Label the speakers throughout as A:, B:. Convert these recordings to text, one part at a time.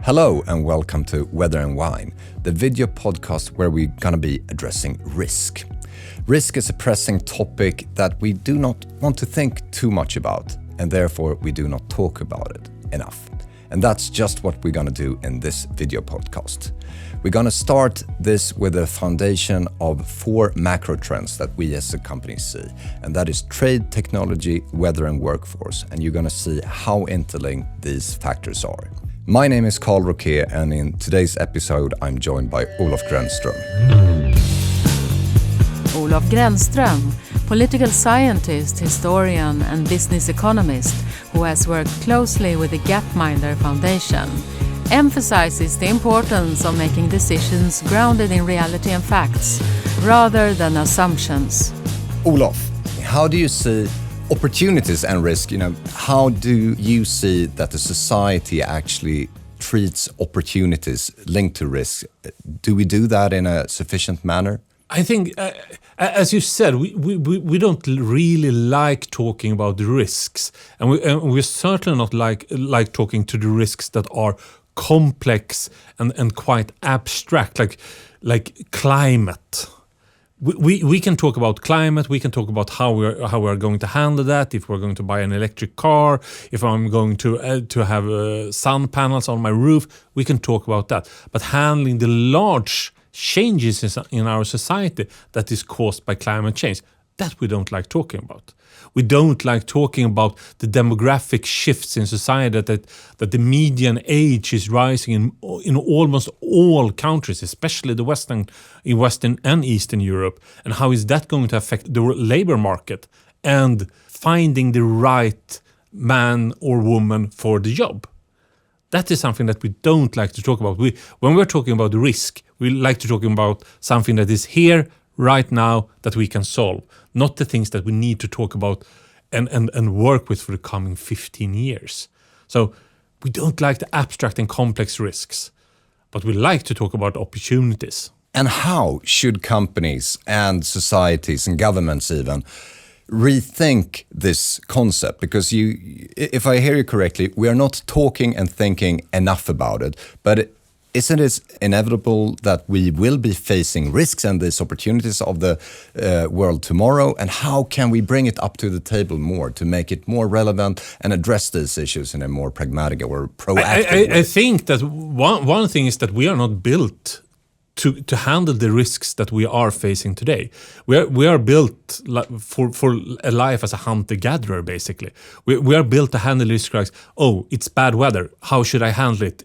A: Hello and welcome to Weather and Wine, the video podcast where we're going to be addressing risk. Risk is a pressing topic that we do not want to think too much about, and therefore we do not talk about it enough. And that's just what we're going to do in this video podcast. We're going to start this with a foundation of 4 macro trends that we as a company see, and that is trade, technology, weather and workforce, and you're going to see how interlinked these factors are. My name is Karl Roquet, and in today's episode I'm joined by Olof Gränström.
B: Olof Gränström, political scientist, historian and business economist who has worked closely with the Gapminder Foundation, emphasizes the importance of making decisions grounded in reality and facts rather than assumptions.
A: Olof, how do you see opportunities and risk? How do you see that the society actually treats opportunities linked to risk? Do we do that in a sufficient manner?
C: I think, as you said, we don't really like talking about the risks, and we're certainly not like talking to the risks that are complex and quite abstract, like climate. We can talk about climate. We can talk about how we're going to handle that. If we're going to buy an electric car, if I'm going to have sun panels on my roof, we can talk about that. But handling the large changes in our society that is caused by climate change, that we don't like talking about. We don't like talking about the demographic shifts in society, that the median age is rising in almost all countries, especially in Western and Eastern Europe, and how is that going to affect the labor market and finding the right man or woman for the job. That is something that we don't like to talk about. When we're talking about risk, we like to talk about something that is here right now that we can solve, not the things that we need to talk about and work with for the coming 15 years. So we don't like the abstract and complex risks, but we like to talk about opportunities.
A: And how should companies and societies and governments even rethink this concept? Because if I hear you correctly, we are not talking and thinking enough about it, but isn't it inevitable that we will be facing risks and these opportunities of the world tomorrow? And how can we bring it up to the table more to make it more relevant and address these issues in a more pragmatic or proactive way?
C: I think that one thing is that we are not built to handle the risks that we are facing today. We are built for a life as a hunter-gatherer, basically. We are built to handle risks like, oh, it's bad weather. How should I handle it?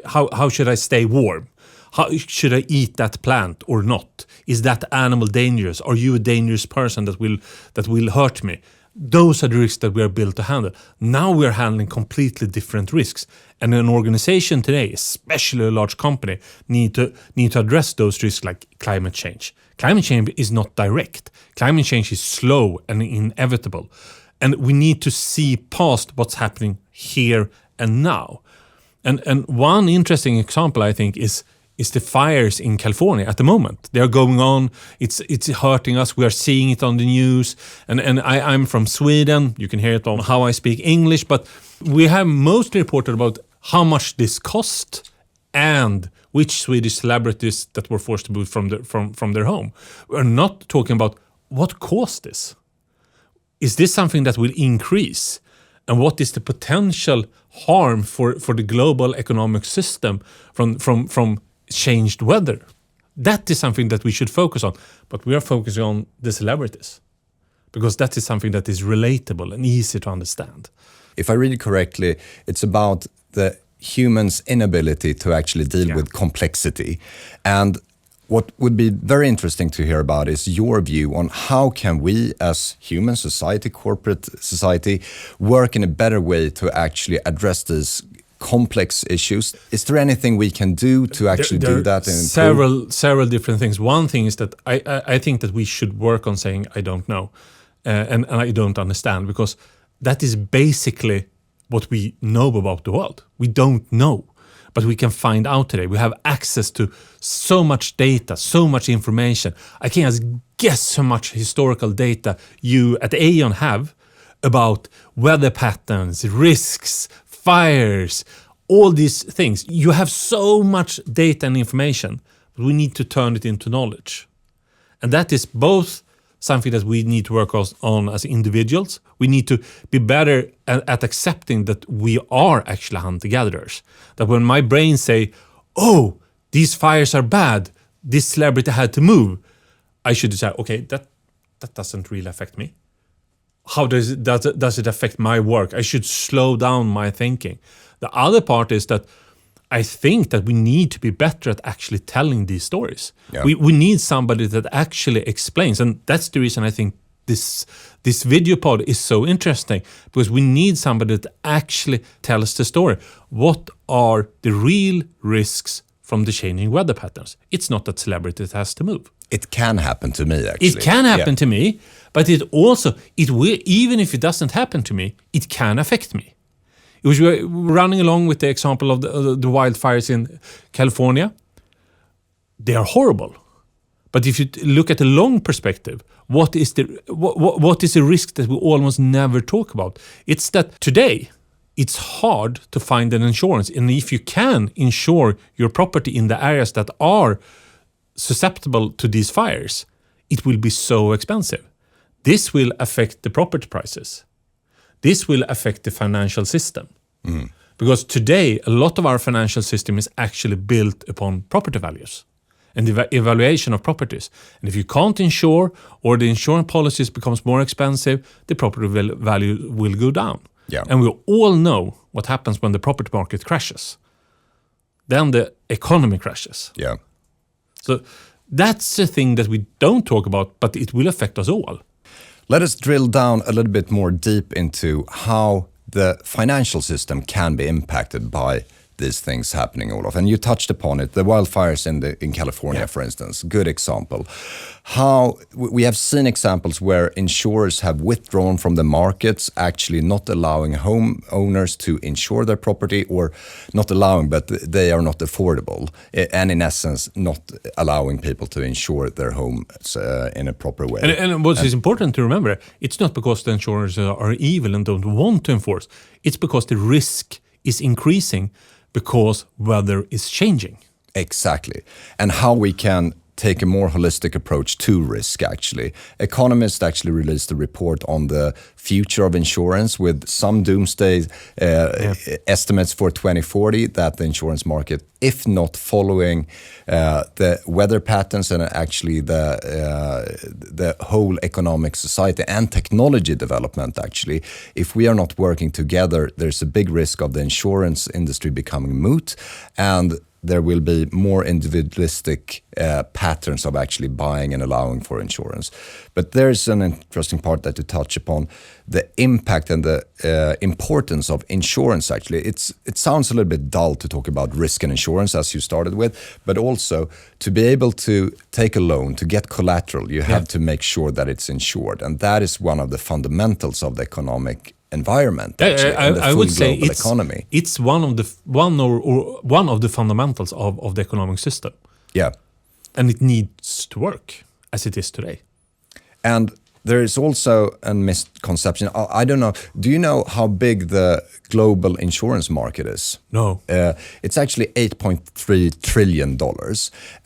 C: How should I stay warm? How should I eat that plant or not? Is that animal dangerous? Are you a dangerous person that will hurt me? Those are the risks that we are built to handle. Now we are handling completely different risks. And an organization today, especially a large company, need to address those risks like climate change. Climate change is not direct. Climate change is slow and inevitable. And we need to see past what's happening here and now. And one interesting example, I think, is the fires in California at the moment. They are going on. It's hurting us. We are seeing it on the news. And I'm from Sweden. You can hear it on how I speak English. But we have mostly reported about how much this cost and which Swedish celebrities that were forced to move from their home. We're not talking about what caused this. Is this something that will increase? And what is the potential harm for the global economic system from changed weather? That is something that we should focus on, but we are focusing on the celebrities because that is something that is relatable and easy to understand.
A: If I read it correctly, it's about the human's inability to actually deal with complexity. And what would be very interesting to hear about is your view on how can we as human society, corporate society, work in a better way to actually address these complex issues. Is there anything we can do to actually do that? And
C: several different things. One thing is that I think that we should work on saying I don't know and I don't understand, because that is basically what we know about the world. We don't know, but we can find out today. We have access to so much data, so much information. I can't just guess how much historical data you at Aon have about weather patterns, risks, fires, all these things. You have so much data and information, but we need to turn it into knowledge. And that is both something that we need to work on as individuals. We need to be better at accepting that we are actually hunter-gatherers. That when my brain say, oh, these fires are bad, this celebrity had to move, I should decide, okay, that doesn't really affect me. How does it affect my work? I should slow down my thinking. The other part is that I think that we need to be better at actually telling these stories.
A: Yeah.
C: We need somebody that actually explains, and that's the reason I think this video pod is so interesting, because we need somebody that actually tells the story. What are the real risks from the changing weather patterns? It's not that celebrities has to move.
A: It can happen to me, actually.
C: It can happen to me, but it will, even if it doesn't happen to me, it can affect me. It was running along with the example of the wildfires in California. They are horrible. But if you look at the long perspective, what is the risk that we almost never talk about? It's that today, it's hard to find an insurance. And if you can insure your property in the areas that are susceptible to these fires, it will be so expensive. This will affect the property prices. This will affect the financial system. Because today, a lot of our financial system is actually built upon property values and the evaluation of properties. And if you can't insure, or the insurance policies becomes more expensive, the property value will go down.
A: Yeah.
C: And we all know what happens when the property market crashes. Then the economy crashes.
A: Yeah.
C: So that's the thing that we don't talk about, but it will affect us all.
A: Let us drill down a little bit more deep into how the financial system can be impacted by these things happening, Olof. And you touched upon it, the wildfires in California, for instance, good example. How we have seen examples where insurers have withdrawn from the markets, actually not allowing homeowners to insure their property, or not allowing, but they are not affordable. And in essence, not allowing people to insure their homes in a proper way.
C: And what is important to remember, it's not because the insurers are evil and don't want to enforce. It's because the risk is increasing because weather is changing.
A: Exactly. And how we can take a more holistic approach to risk, actually. Economist actually released a report on the future of insurance with some doomsday estimates for 2040 that the insurance market, if not following the weather patterns and actually the whole economic society and technology development, actually, if we are not working together, there's a big risk of the insurance industry becoming moot, and there will be more individualistic patterns of actually buying and allowing for insurance. But there's an interesting part that you touch upon, the impact and the importance of insurance, actually. It sounds a little bit dull to talk about risk and insurance, as you started with, but also to be able to take a loan, to get collateral, you have to make sure that it's insured. And that is one of the fundamentals of the economic environment, actually, in the
C: I would say
A: economy.
C: It's one of the fundamentals of the economic system.
A: Yeah.
C: And it needs to work as it is today.
A: And there is also a misconception. I don't know. Do you know how big the global insurance market is?
C: No.
A: It's actually $8.3 trillion.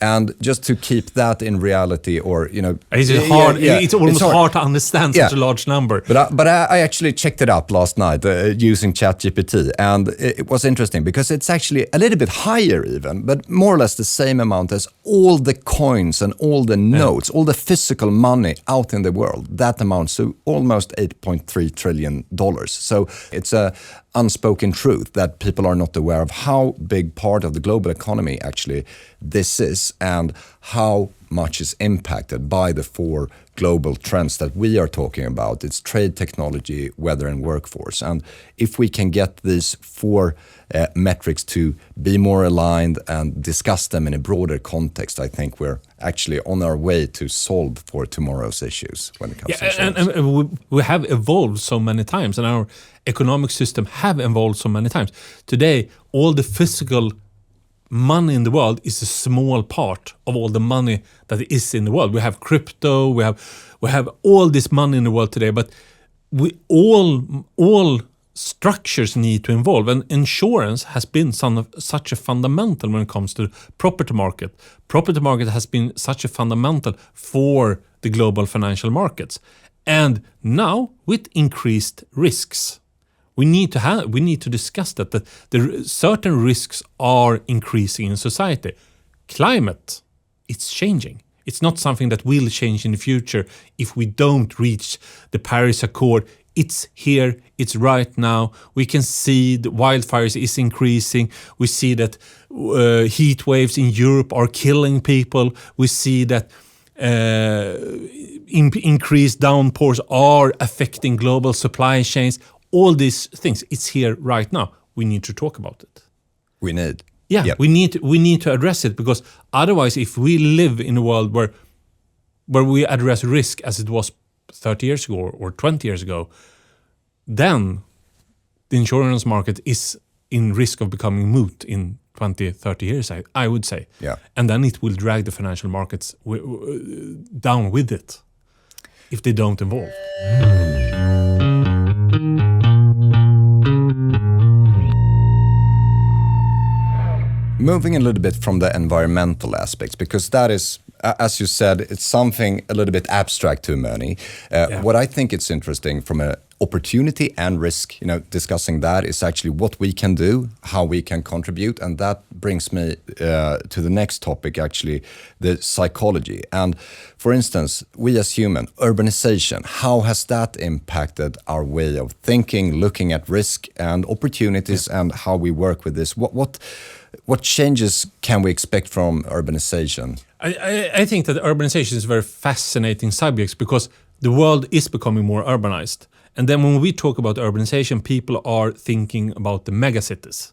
A: And just to keep that in reality, or, you know...
C: It's hard. It's almost hard to understand such a large number.
A: But I actually checked it up last night using ChatGPT. And it was interesting because it's actually a little bit higher even, but more or less the same amount as all the coins and all the notes, all the physical money out in the world. That amounts to almost $8.3 trillion. So it's a unspoken truth that people are not aware of how big part of the global economy actually this is, and how much is impacted by the four global trends that we are talking about. It's trade, technology, weather, and workforce. And if we can get these four metrics to be more aligned and discuss them in a broader context, I think we're actually on our way to solve for tomorrow's issues when it comes to insurance.
C: And we have evolved so many times, and our economic system have evolved so many times. Today, all the physical money in the world is a small part of all the money that is in the world. We have crypto, we have all this money in the world today, but we all structures need to evolve, and insurance has been such a fundamental when it comes to the property market. Property market has been such a fundamental for the global financial markets. And now, with increased risks, we need to discuss that the certain risks are increasing in society. Climate, it's changing. It's not something that will change in the future if we don't reach the Paris Accord. It's here, it's right now. We can see the wildfires is increasing. We see that heat waves in Europe are killing people. We see that increased downpours are affecting global supply chains. All these things, it's here right now. We need to talk about it.
A: Yep.
C: We need to address it, because otherwise, if we live in a world where we address risk as it was 30 years ago or 20 years ago, then the insurance market is in risk of becoming moot in 20, 30 years, I would say.
A: Yeah.
C: And then it will drag the financial markets down with it if they don't evolve.
A: Moving a little bit from the environmental aspects, because that is, as you said, it's something a little bit abstract to many. What I think it's interesting from an opportunity and risk, discussing that is actually what we can do, how we can contribute. And that brings me to the next topic, actually, the psychology. And for instance, we as human, urbanization, how has that impacted our way of thinking, looking at risk and opportunities, and how we work with this? What changes can we expect from urbanization?
C: I think that urbanization is a very fascinating subject, because the world is becoming more urbanized. And then when we talk about urbanization, people are thinking about the megacities.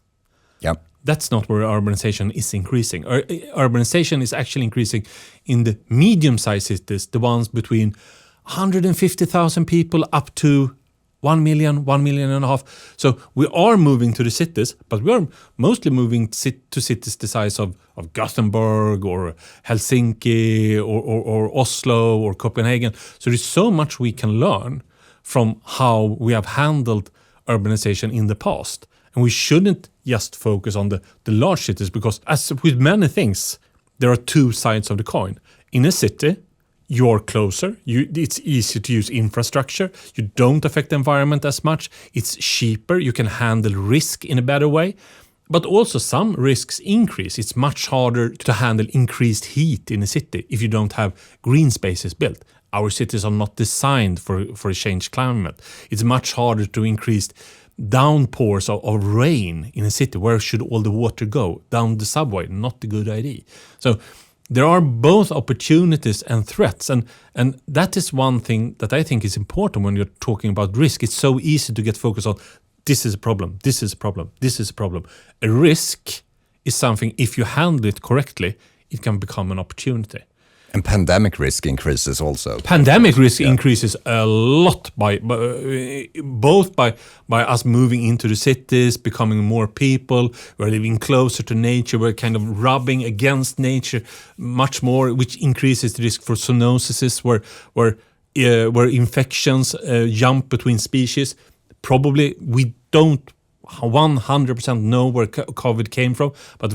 A: Yeah.
C: That's not where urbanization is increasing. Urbanization is actually increasing in the medium-sized cities, the ones between 150,000 people up to 1 million, 1.5 million. So we are moving to the cities, but we are mostly moving to cities the size of Gothenburg or Helsinki or Oslo or Copenhagen. So there's so much we can learn from how we have handled urbanization in the past. And we shouldn't just focus on the large cities, because as with many things, there are two sides of the coin. In a city, you're closer, it's easier to use infrastructure, you don't affect the environment as much, it's cheaper, you can handle risk in a better way. But also some risks increase. It's much harder to handle increased heat in a city if you don't have green spaces built. Our cities are not designed for a changed climate. It's much harder to increase downpours of rain in a city. Where should all the water go? Down the subway? Not a good idea. So there are both opportunities and threats. And that is one thing that I think is important when you're talking about risk. It's so easy to get focused on this is a problem, this is a problem, this is a problem. A risk is something, if you handle it correctly, it can become an opportunity.
A: And pandemic risk increases also.
C: Pandemic risk increases a lot by us moving into the cities, becoming more people. We're living closer to nature. We're kind of rubbing against nature much more, which increases the risk for zoonosis, where infections jump between species. Probably we don't 100% know where COVID came from, but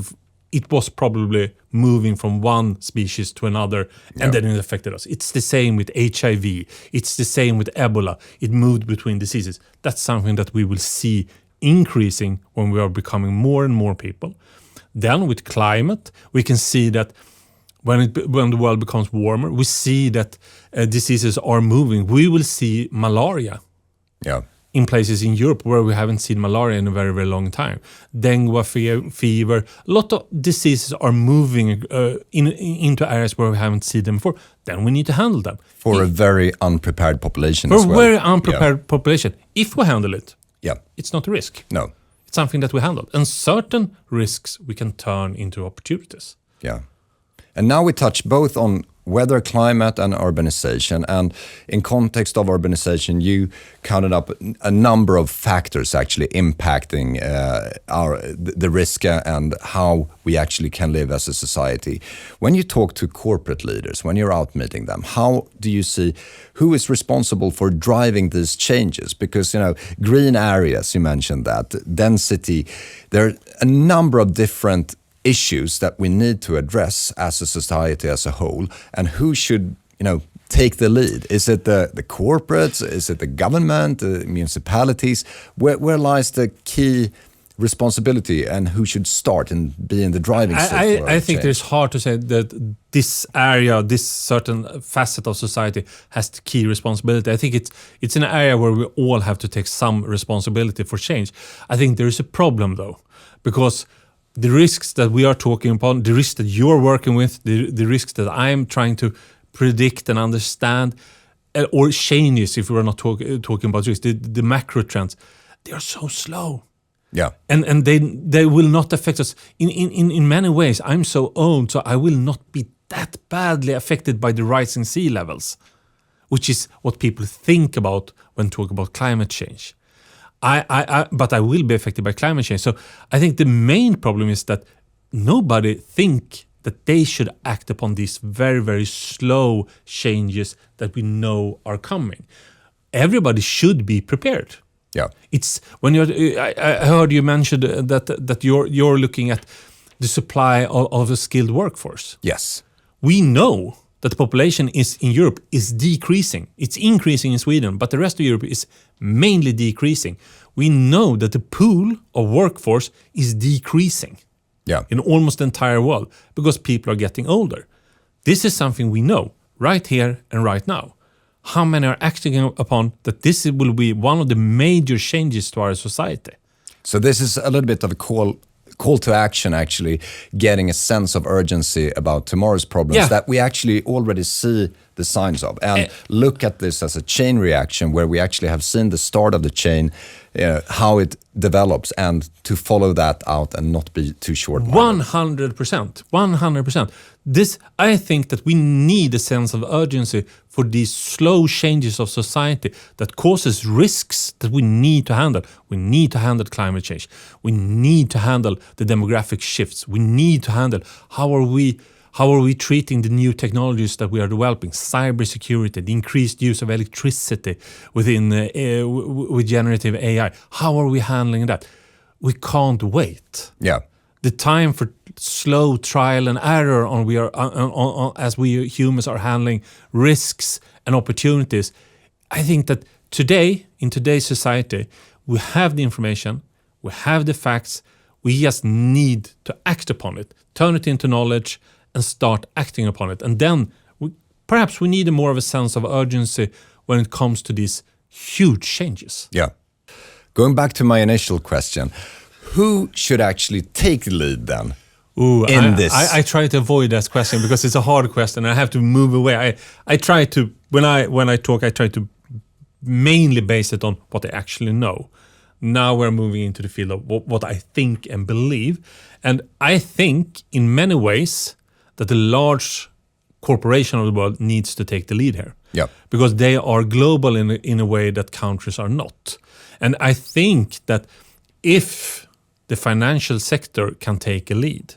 C: it was probably moving from one species to another, and then it affected us. It's the same with HIV. It's the same with Ebola. It moved between diseases. That's something that we will see increasing when we are becoming more and more people. Then with climate, we can see that when the world becomes warmer, we see that diseases are moving. We will see malaria.
A: Yeah.
C: In places in Europe where we haven't seen malaria in a very, very long time. Dengue fever, a lot of diseases are moving into areas where we haven't seen them before. Then we need to handle them.
A: For a very unprepared population
C: as
A: well.
C: For a very unprepared population. If we handle it, it's not a risk.
A: No.
C: It's something that we handle. And certain risks we can turn into opportunities.
A: Yeah. And now we touch both on weather, climate, and urbanization. And in context of urbanization, you counted up a number of factors actually impacting the risk and how we actually can live as a society. When you talk to corporate leaders, when you're out meeting them, how do you see who is responsible for driving these changes? Because, green areas, you mentioned that, density, there are a number of different issues that we need to address as a society as a whole. And who should, take the lead? Is it the corporates? Is it the government, the municipalities? Where lies the key responsibility, and who should start and be in the driving seat?
C: I think it's hard to say that this area, this certain facet of society has the key responsibility. I think it's an area where we all have to take some responsibility for change. I think there is a problem though, because the risks that we are talking about, the risks that you're working with, the risks that I'm trying to predict and understand, or changes if we're not talking about risks, the macro trends, they are so slow.
A: Yeah,
C: and they will not affect us in many ways. I'm so old, so I will not be that badly affected by the rising sea levels, which is what people think about when talking about climate change. But I will be affected by climate change. So I think the main problem is that nobody think that they should act upon these very, very slow changes that we know are coming. Everybody should be prepared.
A: Yeah,
C: it's when I heard you mentioned that you're looking at the supply of a skilled workforce.
A: Yes,
C: we know that the population in Europe is decreasing. It's increasing in Sweden, but the rest of Europe is mainly decreasing. We know that the pool of workforce is decreasing.
A: Yeah,
C: in almost the entire world because people are getting older. This is something we know right here and right now. How many are acting upon that this will be one of the major changes to our society?
A: So this is a little bit of a call to action, actually, getting a sense of urgency about tomorrow's problems that we actually already see the signs of. And look at this as a chain reaction where we actually have seen the start of the chain, how it develops, and to follow that out and not be too short-minded.
C: 100%. I think that we need a sense of urgency for these slow changes of society that causes risks that we need to handle. We need to handle climate change. We need to handle the demographic shifts. We need to handle how are we treating the new technologies that we are developing, cybersecurity, the increased use of electricity with generative AI. How are we handling that? We can't wait.
A: Yeah.
C: The time for slow trial and error as we humans are handling risks and opportunities. I think that in today's society, we have the information, we have the facts, we just need to act upon it, turn it into knowledge, and start acting upon it. And then perhaps we need more of a sense of urgency when it comes to these huge changes.
A: Yeah. Going back to my initial question, who should actually take the lead then? This?
C: I try to avoid that question because it's a hard question and I have to move away. I try to, when I talk, I try to mainly base it on what I actually know. Now we're moving into the field of what I think and believe. And I think in many ways that the large corporation of the world needs to take the lead here.
A: Yeah.
C: Because they are global in a way that countries are not. And I think that if the financial sector can take a lead,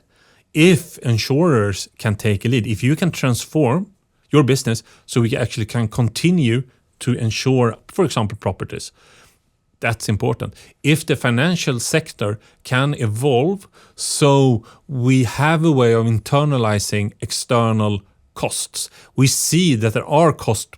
C: if insurers can take a lead, if you can transform your business so we actually can continue to insure, for example, properties, that's important. If the financial sector can evolve so we have a way of internalizing external costs. We see that there are costs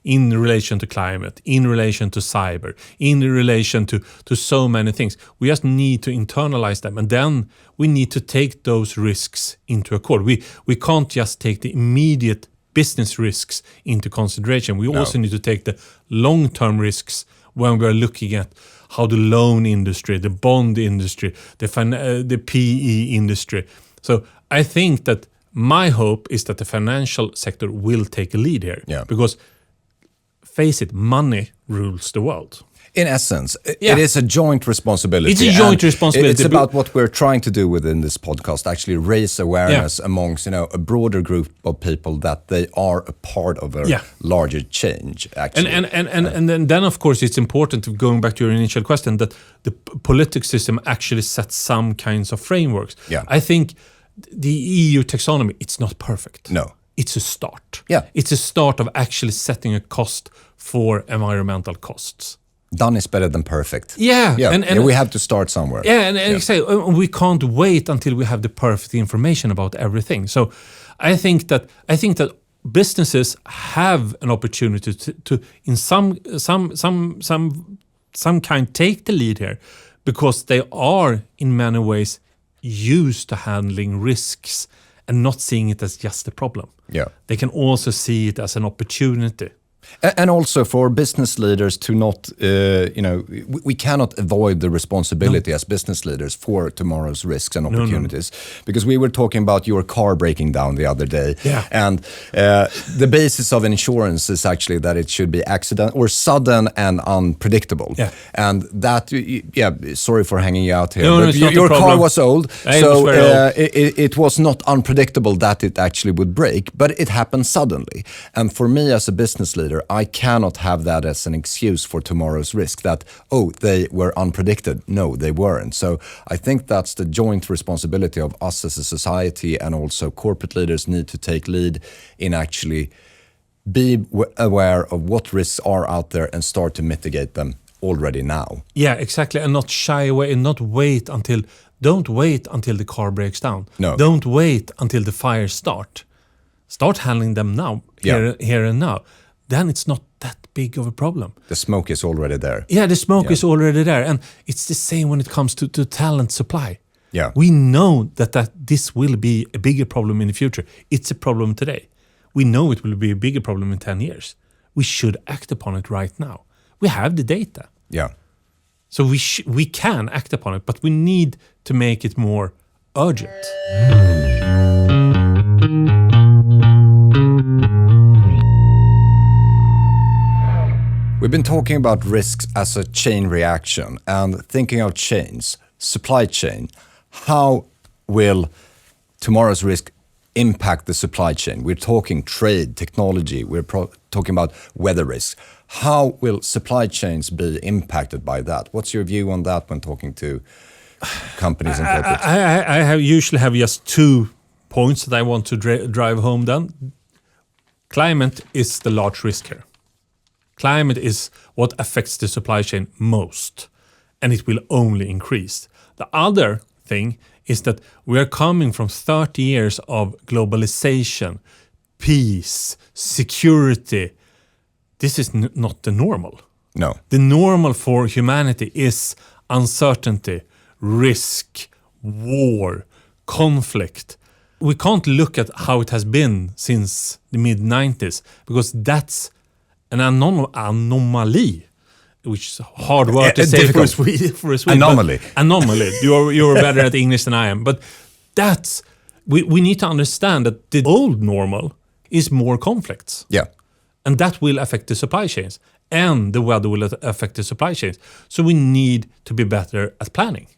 C: in relation to climate, in relation to cyber, in relation to so many things. We just need to internalize them, and then we need to take those risks into account. We can't just take the immediate business risks into consideration. We also need to take the long-term risks when we are looking at how the loan industry, the bond industry, the PE industry. So I think that my hope is that the financial sector will take a lead here.
A: Yeah.
C: Because face it, money rules the world.
A: In essence, it is a joint responsibility.
C: It's a joint responsibility.
A: It's about what we're trying to do within this podcast, actually raise awareness amongst, a broader group of people that they are a part of a larger change, actually.
C: And then, of course, it's important, to going back to your initial question, that the political system actually sets some kinds of frameworks.
A: Yeah.
C: I think the EU taxonomy, it's not perfect.
A: No.
C: It's a start.
A: Yeah.
C: It's a start of actually setting a cost for environmental costs.
A: Done is better than perfect.
C: Yeah.
A: And we have to start somewhere.
C: Yeah, and say we can't wait until we have the perfect information about everything. So I think that businesses have an opportunity to in some kind take the lead here, because they are in many ways used to handling risks and not seeing it as just a problem.
A: Yeah.
C: They can also see it as an opportunity.
A: And also for business leaders to not, we cannot avoid the responsibility as business leaders for tomorrow's risks and opportunities. Because we were talking about your car breaking down the other day.
C: Yeah.
A: And the basis of insurance is actually that it should be accident or sudden and unpredictable.
C: Yeah.
A: And that, sorry for hanging you out here.
C: No,
A: but
C: it's not
A: your
C: a
A: car
C: problem.
A: was old.
C: It
A: So
C: was very old.
A: it was not unpredictable that it actually would break, but it happened suddenly. And for me as a business leader, I cannot have that as an excuse for tomorrow's risk that, they were unpredicted. No, they weren't. So I think that's the joint responsibility of us as a society, and also corporate leaders need to take lead in actually be aware of what risks are out there and start to mitigate them already now.
C: Yeah, exactly. And not shy away and not wait until, don't wait until the car breaks down.
A: No.
C: Don't wait until the fires start. Start handling them now, here and now. Then it's not that big of a problem.
A: The smoke is already there.
C: Yeah, the smoke is already there. And it's the same when it comes to talent supply.
A: Yeah.
C: We know that this will be a bigger problem in the future. It's a problem today. We know it will be a bigger problem in 10 years. We should act upon it right now. We have the data.
A: Yeah.
C: So we can act upon it, but we need to make it more urgent.
A: We've been talking about risks as a chain reaction and thinking of chains, supply chain. How will tomorrow's risk impact the supply chain? We're talking trade, technology, we're talking about weather risks. How will supply chains be impacted by that? What's your view on that when talking to companies and corporates?
C: I usually have just 2 points that I want to drive home then. Climate is the large risk here. Climate is what affects the supply chain most, and it will only increase. The other thing is that we are coming from 30 years of globalization, peace, security. This is not the normal.
A: No.
C: The normal for humanity is uncertainty, risk, war, conflict. We can't look at how it has been since the mid-90s, because that's an anomaly, which is a hard word to say for a Swede.
A: Anomaly.
C: Anomaly. You're better at English than I am. But that's, we need to understand that the old normal is more conflicts.
A: Yeah.
C: And that will affect the supply chains. And the weather will affect the supply chains. So we need to be better at planning.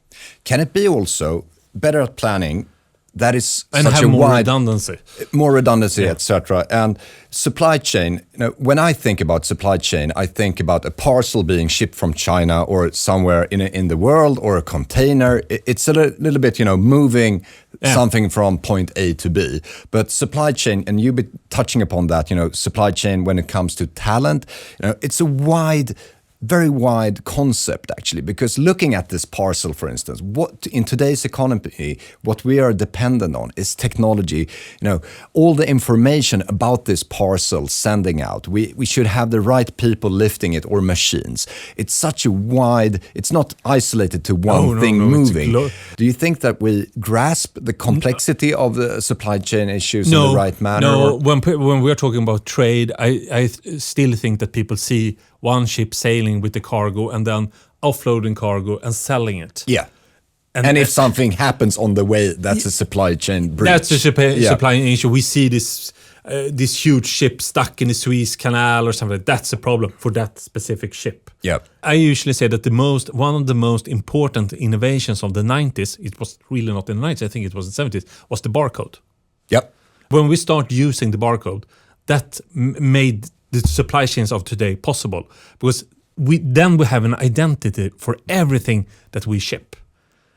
A: Can it be also better at planning? That is
C: and
A: such
C: have
A: a
C: more
A: wide
C: redundancy,
A: etc. And supply chain. When I think about supply chain, I think about a parcel being shipped from China or somewhere in the world, or a container. It's a little bit, moving something from point A to B. But supply chain, and you've been touching upon that. Supply chain when it comes to talent. It's a very wide concept, actually, because looking at this parcel, for instance, what in today's economy, what we are dependent on is technology. All the information about this parcel sending out, we should have the right people lifting it, or machines. It's such a wide, it's not isolated to one thing moving. Do you think that we grasp the complexity of the supply chain issues in the right manner?
C: No, when we're talking about trade, I still think that people see one ship sailing with the cargo and then offloading cargo and selling it.
A: Yeah. And if something happens on the way, that's a supply chain breach.
C: That's a supply chain issue. We see this this huge ship stuck in the Suez Canal or something. That's a problem for that specific ship.
A: Yeah.
C: I usually say that one of the most important innovations of the 90s, it was really not in the 90s, I think it was in the 70s, was the barcode.
A: Yep.
C: When we start using the barcode, that made the supply chains of today possible, because we have an identity for everything that we ship,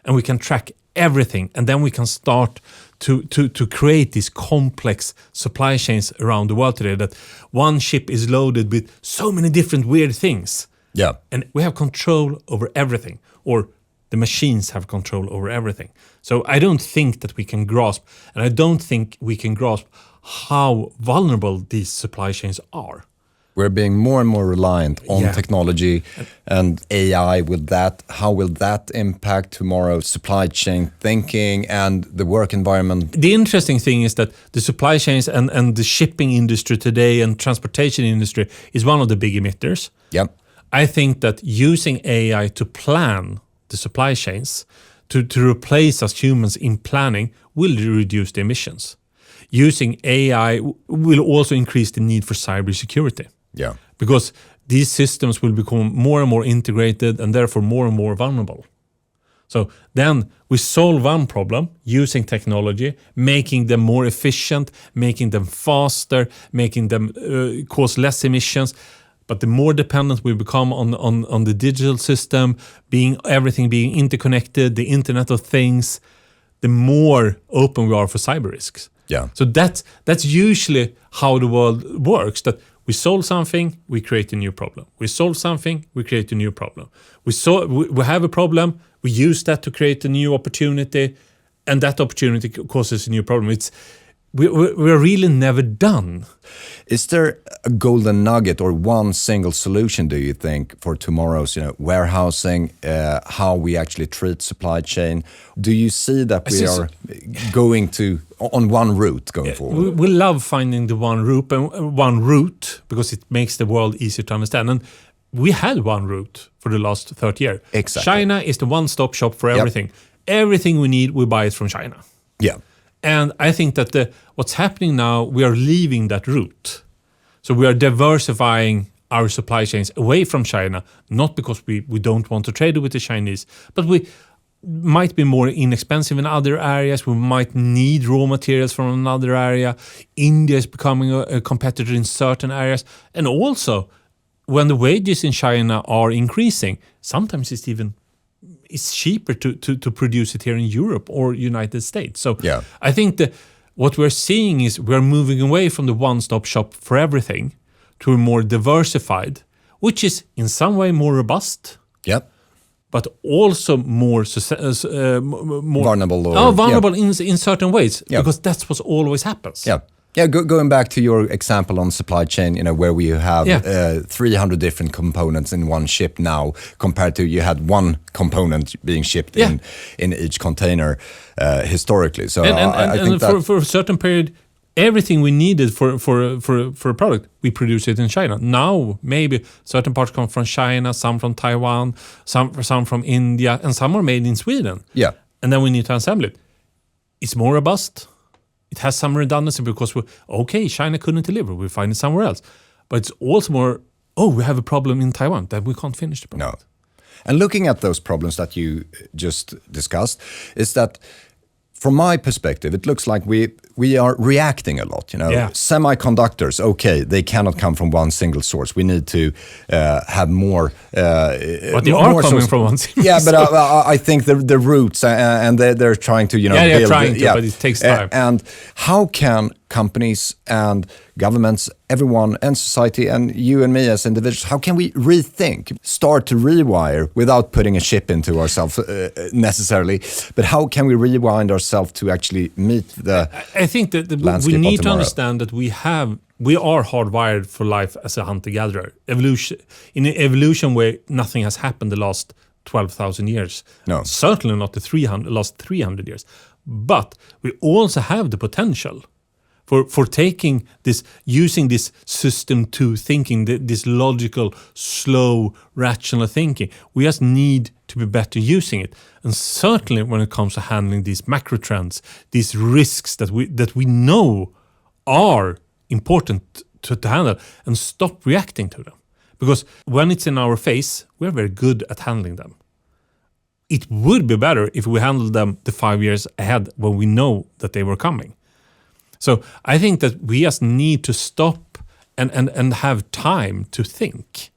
C: and we can track everything, and then we can start to create these complex supply chains around the world today, that one ship is loaded with so many different weird things.
A: Yeah.
C: And we have control over everything, or the machines have control over everything. So I don't think that we can grasp, and I don't think we can grasp how vulnerable these supply chains are.
A: We're being more and more reliant on technology and AI. With that, how will that impact tomorrow's supply chain thinking and the work environment?
C: The interesting thing is that the supply chains and the shipping industry today and transportation industry is one of the big emitters.
A: Yep.
C: I think that using AI to plan the supply chains, to replace us humans in planning, will reduce the emissions. Using AI will also increase the need for cybersecurity.
A: Yeah.
C: Because these systems will become more and more integrated and therefore more and more vulnerable. So then we solve one problem using technology, making them more efficient, making them faster, making them cause less emissions. But the more dependent we become on the digital system, everything being interconnected, the Internet of Things, the more open we are for cyber risks.
A: Yeah.
C: So that's usually how the world works. That we solve something, we create a new problem. We solve something, we create a new problem. We have a problem, we use that to create a new opportunity, and that opportunity causes a new problem. We're really never done.
A: Is there a golden nugget or one single solution, do you think, for tomorrow's warehousing, how we actually treat supply chain? Do you see that we are going on one route going forward?
C: We love finding the one route because it makes the world easier to understand. And we had one route for the last 30 years.
A: Exactly.
C: China is the one-stop shop for everything. Yep. Everything we need, we buy it from China.
A: Yeah.
C: And I think that what's happening now, we are leaving that route. So we are diversifying our supply chains away from China, not because we don't want to trade with the Chinese, but we might be more inexpensive in other areas. We might need raw materials from another area. India is becoming a competitor in certain areas. And also, when the wages in China are increasing, sometimes it's cheaper to produce it here in Europe or United States. So I think that what we're seeing is we're moving away from the one-stop shop for everything to a more diversified, which is in some way more robust.
A: Yep.
C: But also more
A: vulnerable.
C: Vulnerable in certain ways, because that's what always happens.
A: Yeah. Yeah, going back to your example on supply chain, where we have 300 different components in one ship now, compared to you had one component being shipped in each container historically. So I think that
C: for a certain period, everything we needed for a product, we produce it in China. Now, maybe certain parts come from China, some from Taiwan, some from India, and some are made in Sweden.
A: Yeah.
C: And then we need to assemble it. It's more robust. It has some redundancy because China couldn't deliver. We find it somewhere else. But it's also more, we have a problem in Taiwan that we can't finish the product.
A: No. And looking at those problems that you just discussed, is that from my perspective, it looks like we are reacting a lot. Semiconductors, they cannot come from one single source. We need to have more.
C: But they are coming from one single source.
A: But I think the roots and they're trying to build.
C: They're trying to, but it takes time.
A: And how can companies and governments, everyone, and society, and you and me as individuals, how can we start to rewire without putting a chip into ourselves necessarily, but how can we rewind ourselves to actually meet the
C: I think that we need to understand that we are hardwired for life as a hunter-gatherer. In an evolution where nothing has happened the last 12,000 years.
A: No.
C: Certainly not the last 300 years. But we also have the potential for using this system two thinking, this logical, slow, rational thinking. We just need to be better using it. And certainly when it comes to handling these macro trends, these risks that we know are important to handle and stop reacting to them. Because when it's in our face, we're very good at handling them. It would be better if we handled them the 5 years ahead when we know that they were coming. So I think that we just need to stop and have time to think.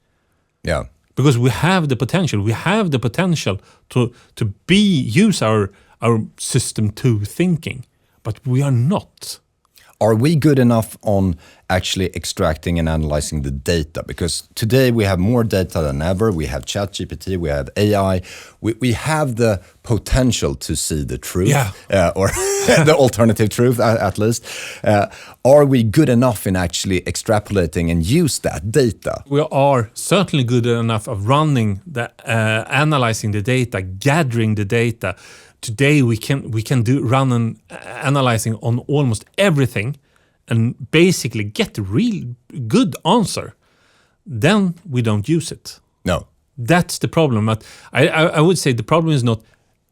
A: Yeah.
C: Because we have the potential. We have the potential to use our system 2 thinking, but we are not.
A: Are we good enough on actually extracting and analyzing the data? Because today we have more data than ever. We have ChatGPT, we have AI. We have the potential to see the truth, or the alternative truth at least. Are we good enough in actually extrapolating and use that data?
C: We are certainly good enough of running analyzing the data, gathering the data. Today we can run an analyzing on almost everything and basically get a real good answer. Then we don't use it.
A: No.
C: That's the problem. But I would say the problem is not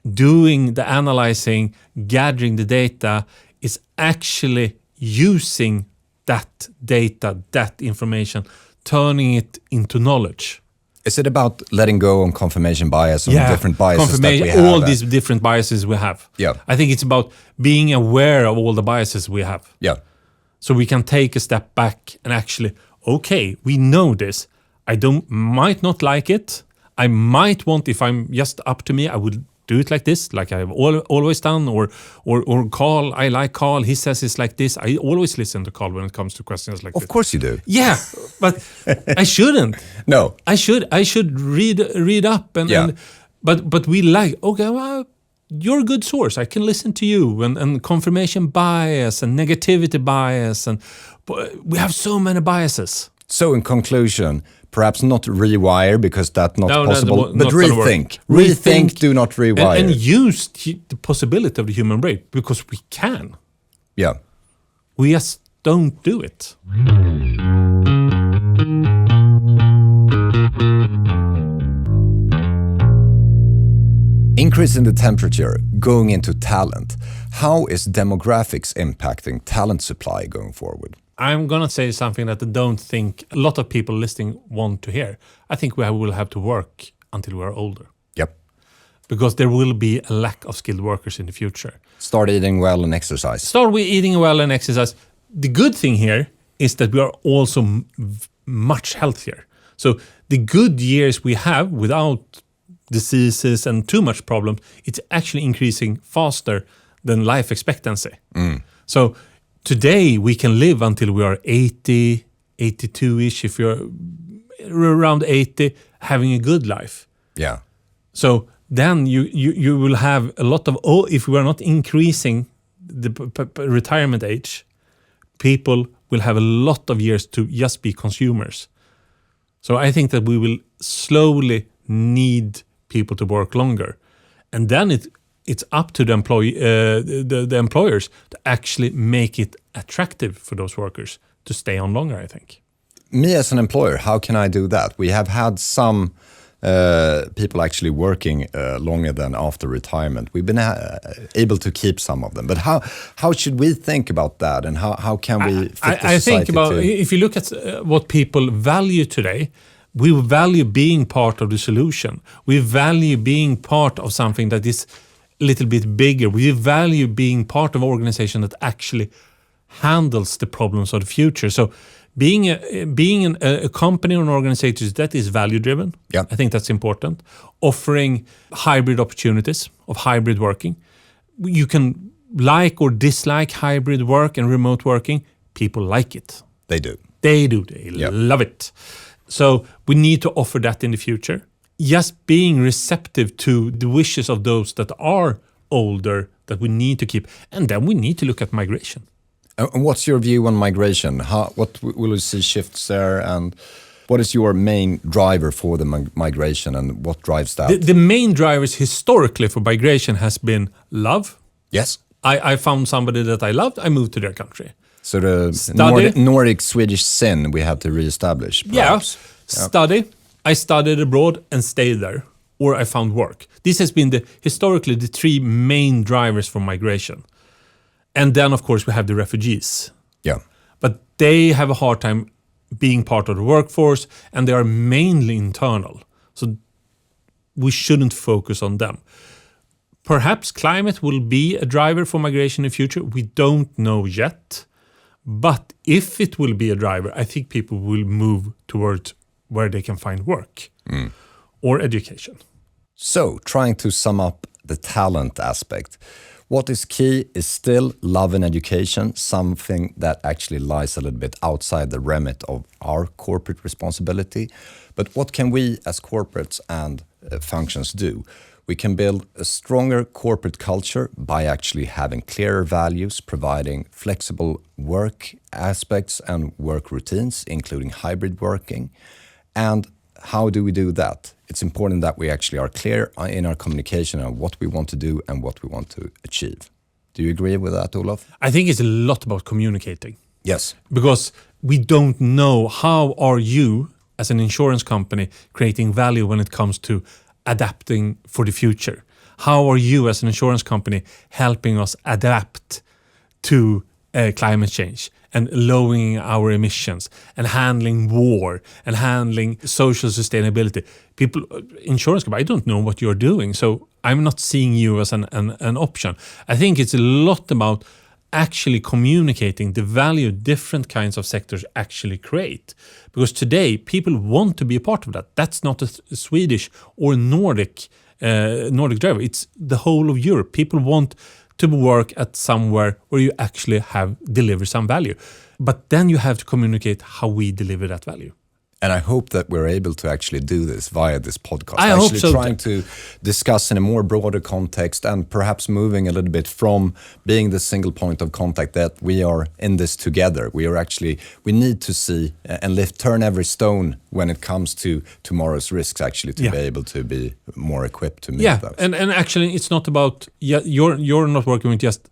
C: doing the analyzing, gathering the data, is actually using that data, that information, turning it into knowledge.
A: Is it about letting go on confirmation bias and different biases that we have?
C: All these different biases we have.
A: Yeah.
C: I think it's about being aware of all the biases we have.
A: Yeah.
C: So we can take a step back and actually, okay, we know this. I might not like it. I might want, if I'm just up to me, I would do it like this, like I've always done, or Karl, I like Karl, he says it's like this. I always listen to Karl when it comes to questions like this.
A: Of course you do.
C: Yeah, but I shouldn't.
A: No.
C: I should read up but we like, okay, well, you're a good source. I can listen to you, and confirmation bias and negativity bias, and we have so many biases.
A: So in conclusion, perhaps not rewire, because that's not possible, but
C: not
A: rethink. Rethink, do not rewire.
C: And use the possibility of the human brain, because we can.
A: Yeah.
C: We just don't do it.
A: Increase in the temperature, going into talent. How is demographics impacting talent supply going forward?
C: I'm going to say something that I don't think a lot of people listening want to hear. I think we will have to work until we are older.
A: Yep.
C: Because there will be a lack of skilled workers in the future.
A: Start eating well and exercise.
C: Start with eating well and exercise. The good thing here is that we are also much healthier. So the good years we have without diseases and too much problems, it's actually increasing faster than life expectancy. So today we can live until we are 80, 82-ish, if you're around 80, having a good life.
A: Yeah.
C: So then you will have a lot of, if we are not increasing the retirement age, people will have a lot of years to just be consumers. So I think that we will slowly need people to work longer. And then it's up to the employers to actually make it attractive for those workers to stay on longer, I think.
A: Me as an employer, how can I do that? We have had some people actually working longer than after retirement. We've been able to keep some of them. But how should we think about that, and how can we fit the society?
C: I think about, if you look at what people value today, we value being part of the solution. We value being part of something that is a little bit bigger. We value being part of an organization that actually handles the problems of the future. So being a company or an organization that is value-driven, I think that's important. Offering hybrid opportunities of hybrid working. You can like or dislike hybrid work and remote working. People like it.
A: They do.
C: They love it. So we need to offer that in the future. Just being receptive to the wishes of those that are older that we need to keep. And then we need to look at migration.
A: And what's your view on migration? What will you see shifts there? And what is your main driver for the migration, and what drives that?
C: The main drivers historically for migration has been love.
A: Yes.
C: I found somebody that I loved. I moved to their country.
A: So the Nordic Swedish sin we have to reestablish, perhaps.
C: Yeah. Study. I studied abroad and stayed there, or I found work. This has been historically the three main drivers for migration. And then, of course, we have the refugees.
A: Yeah.
C: But they have a hard time being part of the workforce, and they are mainly internal. So we shouldn't focus on them. Perhaps climate will be a driver for migration in the future. We don't know yet. But if it will be a driver, I think people will move towards where they can find work or education.
A: So, trying to sum up the talent aspect, what is key is still love and education, something that actually lies a little bit outside the remit of our corporate responsibility. But what can we as corporates and functions do? We can build a stronger corporate culture by actually having clearer values, providing flexible work aspects and work routines, including hybrid working. And how do we do that? It's important that we actually are clear in our communication on what we want to do and what we want to achieve. Do you agree with that, Olof?
C: I think it's a lot about communicating.
A: Yes.
C: Because we don't know how are you as an insurance company creating value when it comes to adapting for the future. How are you as an insurance company helping us adapt to climate change and lowering our emissions and handling war and handling social sustainability? People, insurance company, I don't know what you're doing, so I'm not seeing you as an option. I think it's a lot about actually communicating the value different kinds of sectors actually create. Because today, people want to be a part of that. That's not a Swedish or Nordic driver. It's the whole of Europe. People want to work at somewhere where you actually deliver some value. But then you have to communicate how we deliver that value.
A: And I hope that we're able to actually do this via this podcast.
C: I hope so.
A: Trying to discuss in a more broader context and perhaps moving a little bit from being the single point of contact that we are in this together. We need to see and turn every stone when it comes to tomorrow's risks actually to be able to be more equipped to meet those.
C: And actually it's not about, you're not working with just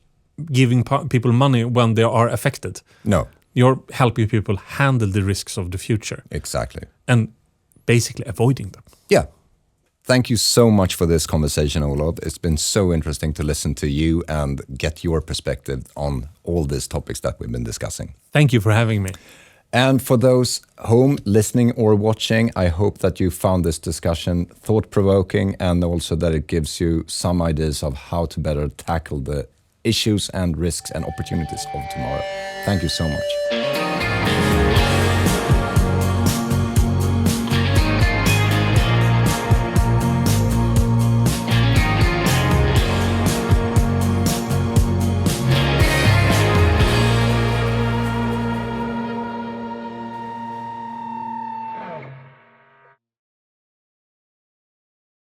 C: giving people money when they are affected.
A: No.
C: You're helping people handle the risks of the future.
A: Exactly.
C: And basically avoiding them.
A: Yeah. Thank you so much for this conversation, Olof. It's been so interesting to listen to you and get your perspective on all these topics that we've been discussing.
C: Thank you for having me.
A: And for those home listening or watching, I hope that you found this discussion thought-provoking and also that it gives you some ideas of how to better tackle the issues and risks and opportunities of tomorrow. Thank you so much.